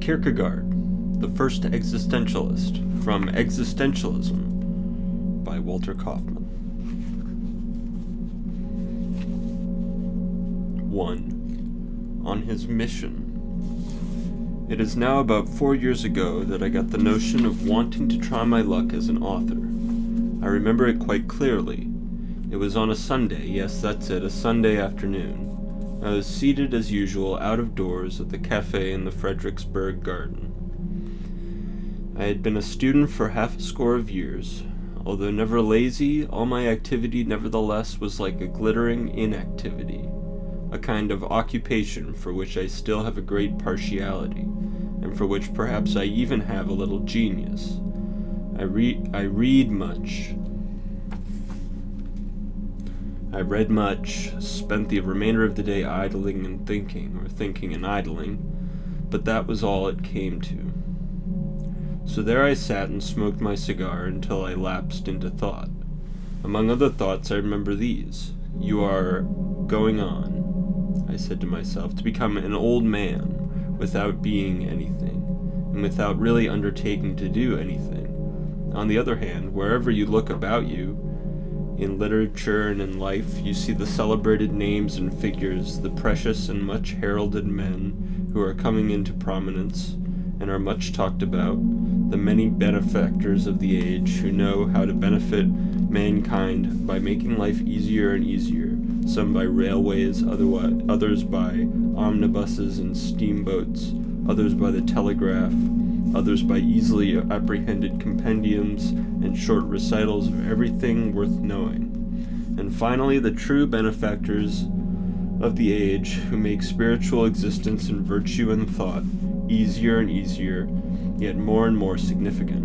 Kierkegaard, the first existentialist, from Existentialism, by Walter Kaufmann. 1. On His Mission. It is now about 4 years ago that I got the notion of wanting to try my luck as an author. I remember it quite clearly. It was on a Sunday, yes, that's it, a Sunday afternoon. I was seated as usual out of doors at the cafe in the Fredericksburg Garden. I had been a student for half a score of years. Although never lazy, all my activity nevertheless was like a glittering inactivity, a kind of occupation for which I still have a great partiality, and for which perhaps I even have a little genius. I read much. I read much, spent the remainder of the day idling and thinking, or thinking and idling, but that was all it came to. So there I sat and smoked my cigar until I lapsed into thought. Among other thoughts, I remember these. You are going on, I said to myself, to become an old man without being anything, and without really undertaking to do anything. On the other hand, wherever you look about you, in literature and in life, you see the celebrated names and figures, the precious and much heralded men who are coming into prominence and are much talked about, the many benefactors of the age who know how to benefit mankind by making life easier and easier, some by railways, others by omnibuses and steamboats, others by the telegraph, others by easily apprehended compendiums and short recitals of everything worth knowing, and finally the true benefactors of the age who make spiritual existence and virtue and thought easier and easier, yet more and more significant.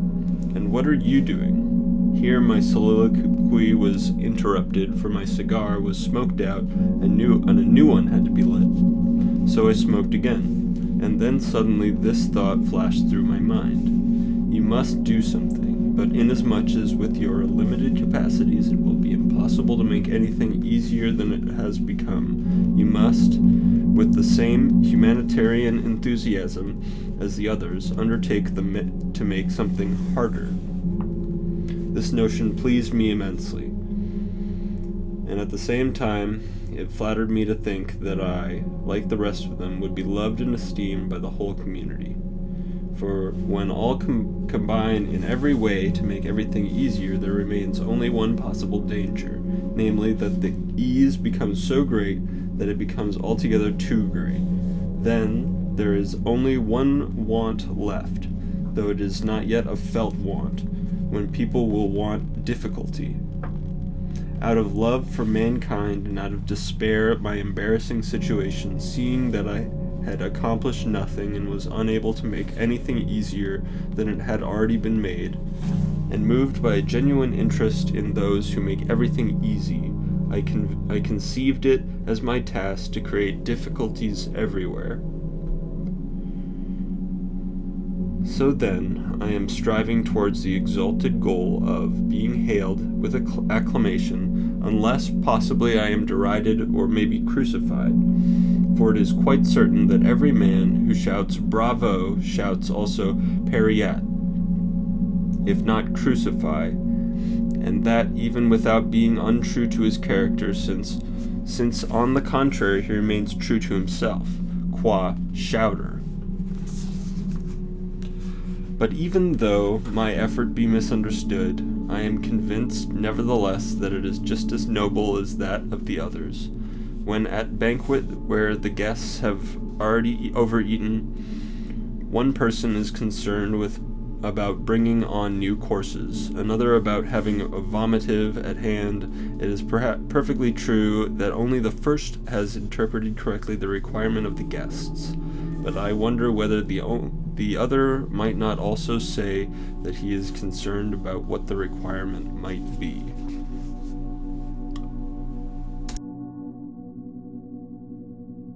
And what are you doing? Here my soliloquy was interrupted, for my cigar was smoked out and a new one had to be lit. So I smoked again. And then suddenly this thought flashed through my mind. You must do something, but inasmuch as with your limited capacities it will be impossible to make anything easier than it has become, you must, with the same humanitarian enthusiasm as the others, undertake to make something harder. This notion pleased me immensely, and at the same time it flattered me to think that I, like the rest of them, would be loved and esteemed by the whole community. For when all combine in every way to make everything easier, there remains only one possible danger, namely that the ease becomes so great that it becomes altogether too great. Then there is only one want left, though it is not yet a felt want, when people will want difficulty. Out of love for mankind and out of despair at my embarrassing situation, seeing that I had accomplished nothing and was unable to make anything easier than it had already been made, and moved by a genuine interest in those who make everything easy, I conceived it as my task to create difficulties everywhere. So then, I am striving towards the exalted goal of being hailed with acclamation, unless possibly I am derided or maybe crucified. For it is quite certain that every man who shouts bravo shouts also periat, if not crucify, and that even without being untrue to his character, since on the contrary he remains true to himself, qua shouter. But even though my effort be misunderstood, I am convinced nevertheless that it is just as noble as that of the others. When at banquet where the guests have already overeaten, one person is concerned about bringing on new courses, another about having a vomitive at hand, it is perfectly true that only the first has interpreted correctly the requirement of the guests. But I wonder whether the other might not also say that he is concerned about what the requirement might be.